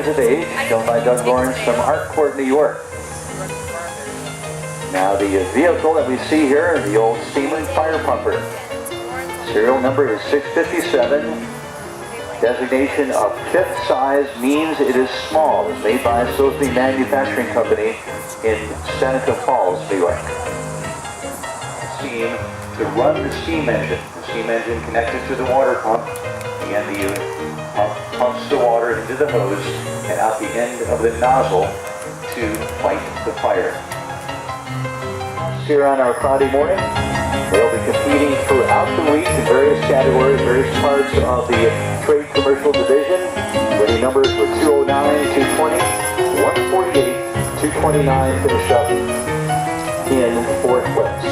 years of age, shown by Doug Lawrence from Artcourt, New York. Now the vehicle that we see here, the old Steeman fire pumper. Serial number is 657. Designation of 5th size means it is small. It's made by Sophie Manufacturing Company in Seneca Falls, New York. Steam to run the steam engine. The steam engine connected to the water pump. The end unit pumps the water into the hose and out the end of the nozzle to fight the fire. Here on our Friday morning, they'll be competing throughout the week in various categories, various parts of the trade commercial division. Winning numbers were 209, 220, 148, 229 finished up in 4th place.